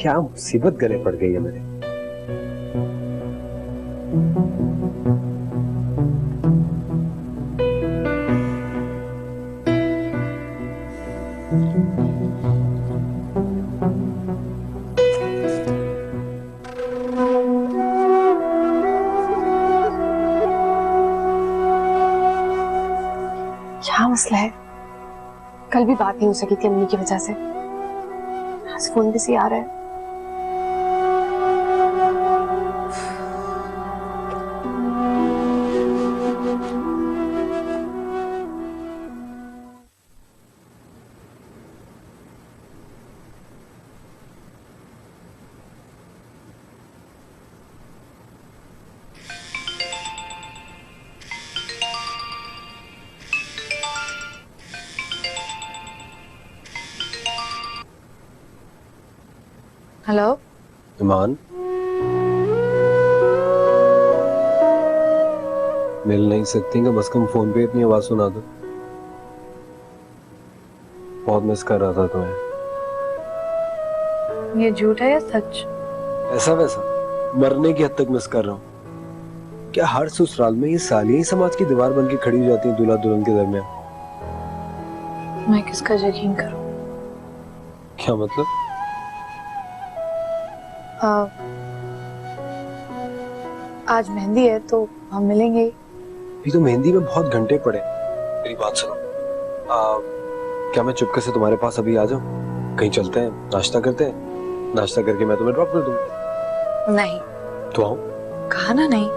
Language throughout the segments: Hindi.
क्या मुसीबत गले पड़ गई है मेरे। क्या मसला है? कल भी बात नहीं हो सकी थी अम्मी की वजह से। आज फोन भी सी आ रहा है। हेलो ईमान, मिल नहीं सकती कि बस कम फोन पे अपनी आवाज सुना दो। बहुत मिस कर रहा था तुम्हें। ये झूठ है या सच? ऐसा वैसा मरने की हद तक मिस कर रहा हूँ। क्या हर ससुराल में ये सालियां ही समाज की दीवार बन के खड़ी हो जाती हैं दूल्हा दुल्हन के दरमियान? मैं किसका यकीन करूं? क्या मतलब? आज मेहंदी है तो हम मिलेंगे ही। ये तो मेहंदी में बहुत घंटे पड़े। मेरी बात सुनो, क्या मैं चुपके से तुम्हारे पास अभी आ जाऊं? कहीं चलते हैं, नाश्ता करते हैं, नाश्ता करके मैं तुम्हें ड्रॉप कर दूंगा। नहीं। तो आओ। कहा ना नहीं।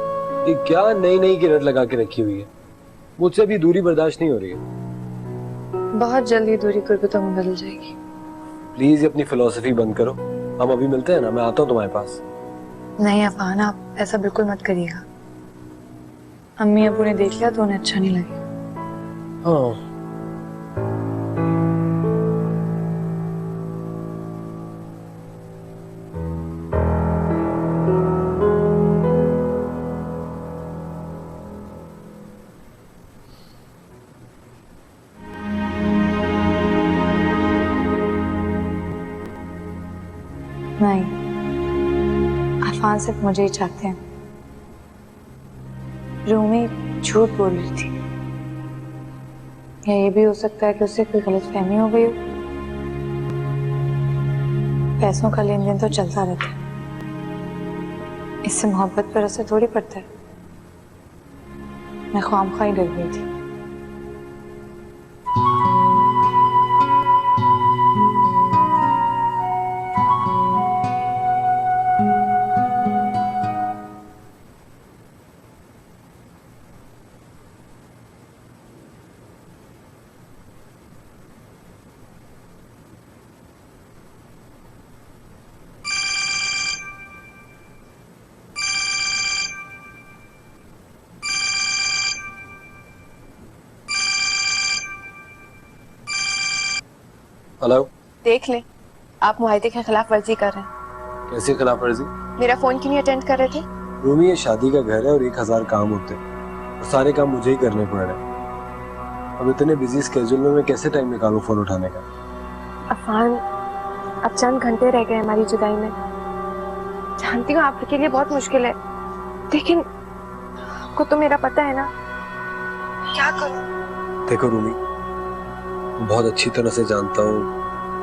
ये क्या नई नई की रट लगा के रखी हुई है? मुझसे भी दूरी बर्दाश्त नहीं हो रही है। बहुत जल्दी दूरी गुर्बतों में बदल जाएगी। प्लीज ये अपनी फिलोसफी बंद करो। हम अभी मिलते हैं ना, मैं आता हूँ तुम्हारे पास। नहीं अफान, आप ऐसा बिल्कुल मत करिएगा। अम्मी अबू ने देख लिया तो उन्हें अच्छा नहीं लगेगा। हाँ। नहीं, अफान सिर्फ मुझे ही चाहते हैं। रूमी झूठ बोल रही थी, या ये भी हो सकता है कि उससे कोई गलतफहमी हो गई हो। पैसों का लेन देन तो चलता रहता है, इससे मोहब्बत पर असर थोड़ी पड़ता है। मैं ख्वामखा ही डर गई थी। हेलो। देख ले, आप मुआहदे के खिलाफ वर्जी कर रहे हैं। कैसी खिलाफ वर्जी? मेरा फोन क्यों नहीं अटेंड कर रहे थे? रूमी, ये शादी का घर है और 1000 काम होते हैं और सारे काम मुझे ही करने पड़ रहे हैं। अब इतने बिजी स्केड्यूल में मैं कैसे टाइम निकालूं फोन उठाने का? अफान, अब चंद घंटे रह गए हमारी जुदाई में। जानती हूँ आपके लिए बहुत मुश्किल है, लेकिन आपको तो मेरा पता है ना, क्या करूं? देखो रूमी, बहुत अच्छी तरह से जानता हूँ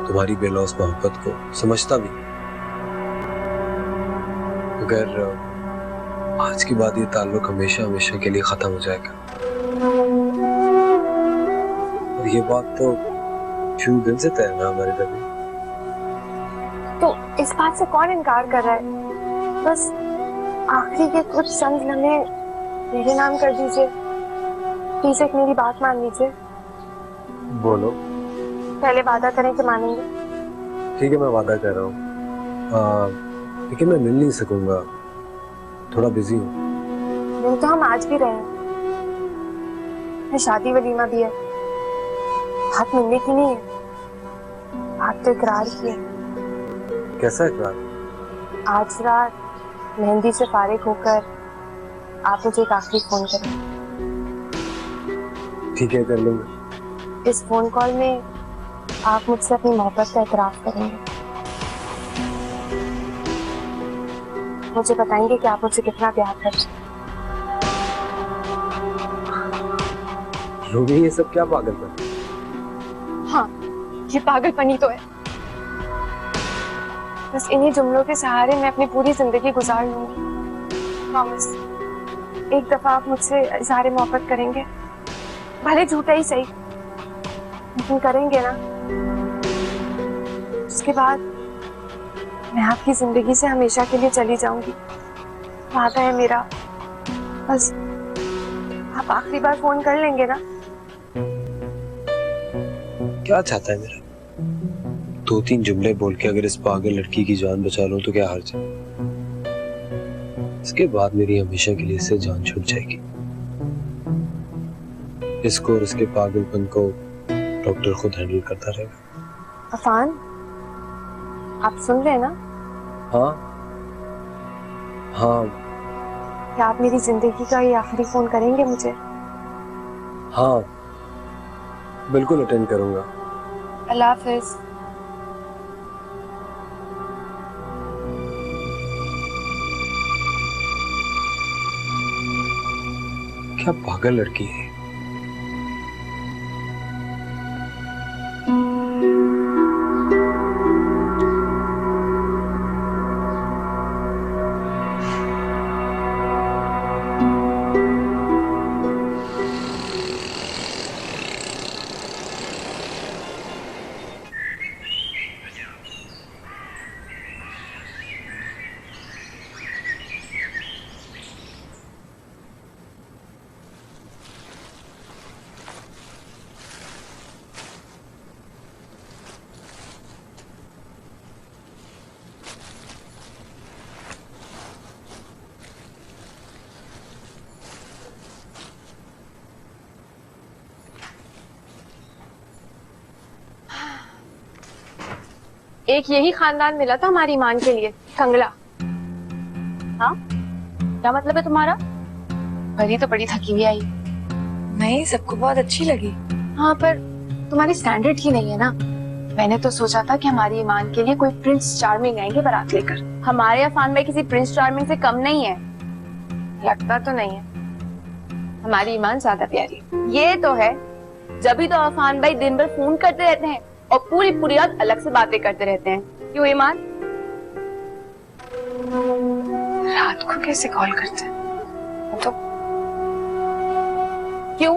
तुम्हारी बेलौस मोहब्बत को, समझता भी। अगर आज के बाद ये ताल्लुक हमेशा हमेशा के लिए खत्म हो जाएगा, और ये बात तो शुरू दिन से तय है ना हमारे दरमियान। तो इस बात से कौन इनकार कर रहा है? बस आखिरी के कुछ चंद लम्हे मेरे नाम कर दीजिए। प्लीज एक मेरी बात मान लीजिए। बोलो। पहले वादा करें कि मानेंगे। ठीक है, मैं वादा कर रहा हूँ, लेकिन मैं मिल नहीं सकूंगा, थोड़ा बिजी हूँ। मिल तो हम आज भी रहे हैं, मैं शादी वलीमा भी है। बात मिलने की नहीं है, बात तो इकरार की है। कैसा इकरार? आज रात मेहंदी से फारिग होकर आप मुझे एक आखिरी फोन करें। ठीक है, कर लूंगा। इस फोन कॉल में आप मुझसे अपनी मोहब्बत का एतराफ करेंगे। मुझे बताएंगे कि आप मुझसे कितना प्यार करते हैं। रोमी, ये सब क्या पागलपन? हाँ, ये पागलपनी तो है। बस इन्हीं जुमलों के सहारे मैं अपनी पूरी जिंदगी गुजार लूंगी। प्रॉमिस, एक दफा आप मुझसे इज़हार मोहब्बत करेंगे, भले झूठा ही सही, लेकिन करेंगे ना। उसके बाद मैं आपकी जिंदगी से हमेशा के लिए चली जाऊंगी, वादा है मेरा। बस आप आखिरी बार फोन कर लेंगे ना। क्या चाहता है मेरा? 2-3 जुमले बोल के अगर इस पागल लड़की की जान बचा लूं तो क्या हर्ज है? इसके बाद मेरी हमेशा के लिए इससे जान छूट जाएगी। इसको और इसके पागलपन को डॉक्टर खुद हैंडल करता रहेगा। अफान, आप सुन रहे हैं ना? हाँ हाँ क्या आप मेरी जिंदगी का ये आखिरी फोन करेंगे मुझे? हाँ, बिल्कुल अटेंड करूंगा। अल्लाह हाफिज। क्या पागल लड़की है। एक यही खानदान मिला था हमारी ईमान के लिए, कंगला। हाँ, क्या मतलब है तुम्हारा? भरी तो बड़ी थकी हुई आई। नहीं, सबको बहुत अच्छी लगी। हाँ, पर तुम्हारी स्टैंडर्ड की नहीं है ना। मैंने तो सोचा था कि हमारी ईमान के लिए कोई प्रिंस चार्मिंग आएंगे बारात लेकर। हमारे अफान भाई किसी प्रिंस चार्मिंग से कम नहीं है। लगता तो नहीं है। हमारी ईमान ज्यादा प्यारी। ये तो है, जब तो अफान भाई दिन भर फोन करते रहते हैं और पूरी पूरी रात अलग से बातें करते रहते हैं। क्यों ईमान? रात को कैसे कॉल करते हैं? तो क्यों?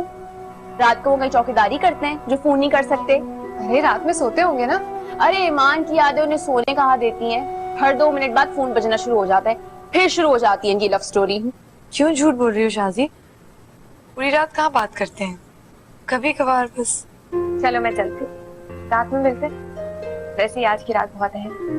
रात को वो कहीं चौकीदारी करते हैं जो फोन नहीं कर सकते? अरे रात में सोते होंगे ना। अरे ईमान की यादें उन्हें सोने कहाँ देती हैं? हर 2 मिनट बाद फोन बजना शुरू हो जाता है, फिर शुरू हो जाती है इनकी लव स्टोरी। क्यों झूठ बोल रही हो शाजी? पूरी रात कहाँ बात करते हैं, कभी कभार बस। चलो मैं चलती हूँ, रात में मिलते हैं। वैसे ही आज की रात बहुत है।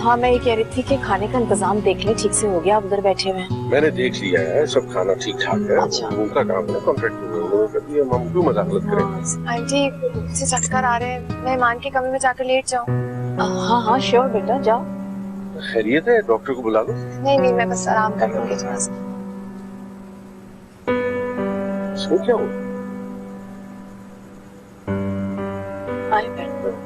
हाँ, मैं ये कह रही थी कि खाने का इंतजाम देख ले, ठीक से हो गया, आप उधर बैठे हुए हैं। मैंने देख लिया है, सब खाना ठीक ठाक है। अच्छा। उनका काम है, कॉन्ट्रैक्ट करती है, हम क्यों मजाक करें? आंटी, मुझे चक्कर आ रहे हैं, मैं ईमान के कमरे में जाकर लेट जाऊँ? हाँ हाँ श्योर बेटा, जाओ। खैरियत है, डॉक्टर को बुला लो। नहीं नहीं, मैं बस आराम कर लूंगी थोड़ा सा। इसमें क्या हो? आए बैठ लो।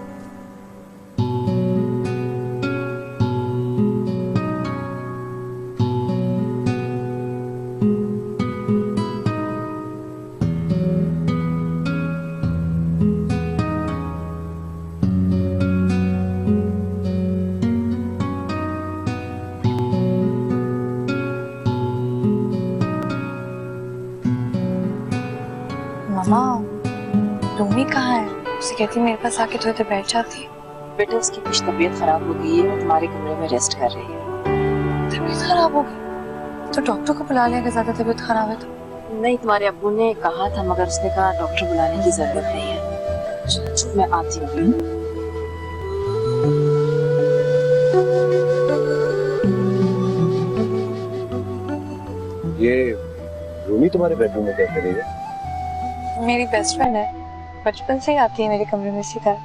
मामा रूमी कहाँ है? उसे कहती मेरे पास आके थोड़ी देर बैठ जाती। बेटा उसकी कुछ तबीयत खराब हो गई है, वो तुम्हारे कमरे में रेस्ट कर रही है। तबीयत खराब हो गई तो डॉक्टर को बुला लिया, अगर ज्यादा तबीयत खराब है तो। नहीं, तुम्हारे अब्बू ने कहा था मगर उसने कहा डॉक्टर बुलाने की जरूरत नहीं है। मैं आती हूँ। ये रूमी तुम्हारे बेडरूम में कैसे रही है? मेरी बेस्ट फ्रेंड है, बचपन से ही आती है मेरे कमरे में सीधा।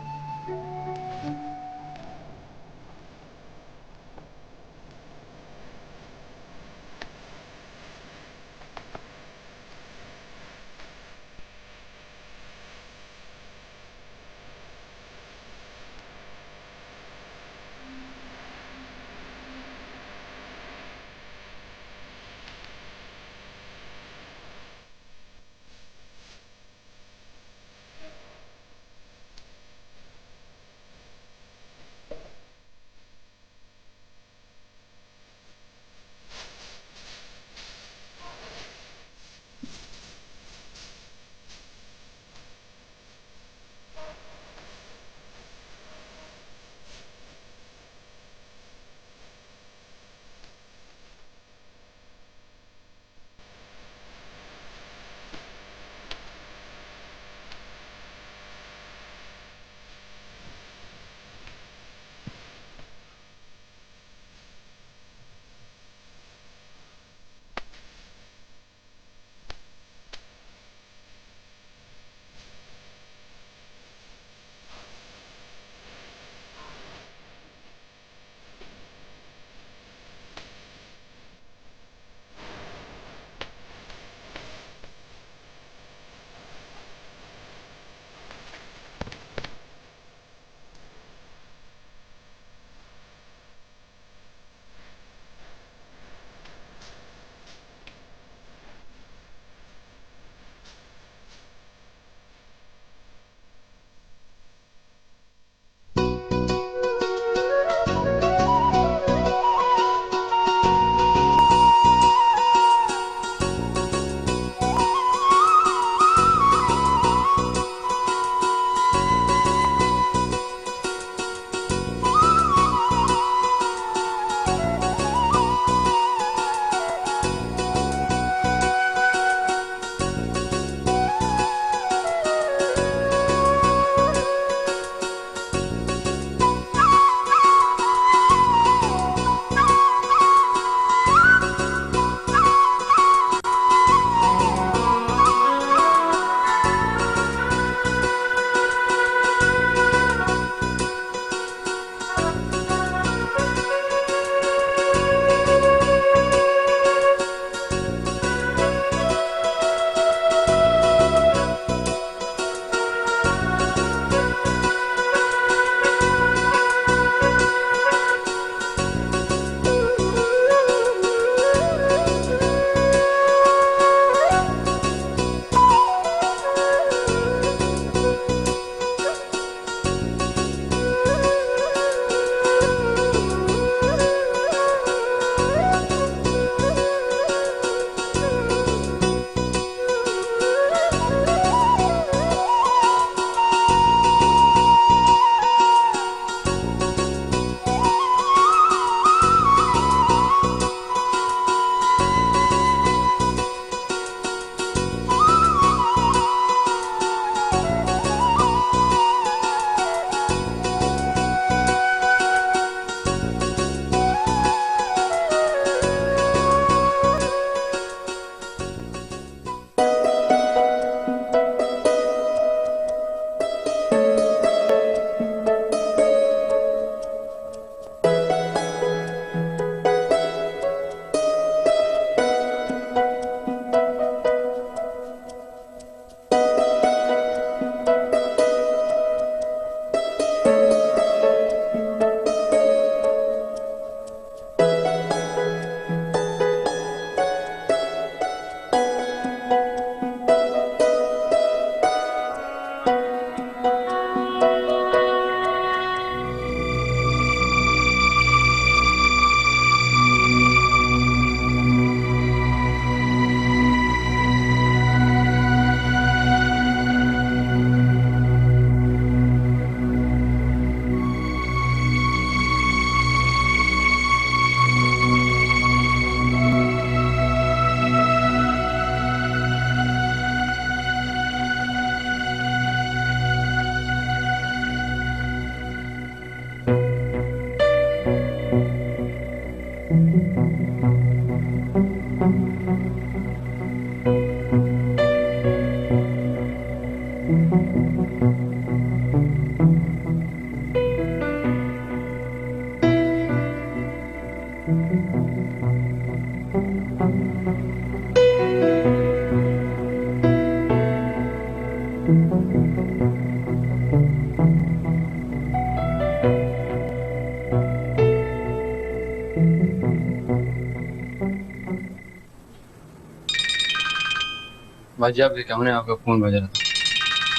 बाजी आप देखा हमने आपका फोन बजा रहा था।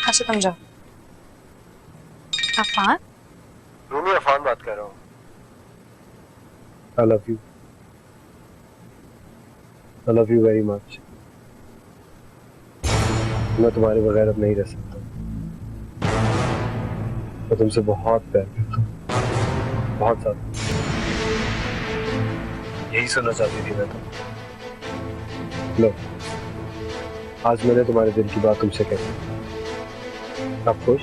अच्छा तुम जाओ। अफान रूमी, अफान बात कर रहा हूँ। I love you. I love you very much. मैं तुम्हारे बगैर अब नहीं रह सकता। मैं तुमसे बहुत प्यार करता हूँ, बहुत ज्यादा। यही सुनना चाहती थी मैं तो। लो, आज मैंने तुम्हारे दिल की बात तुमसे कही। आप खुश?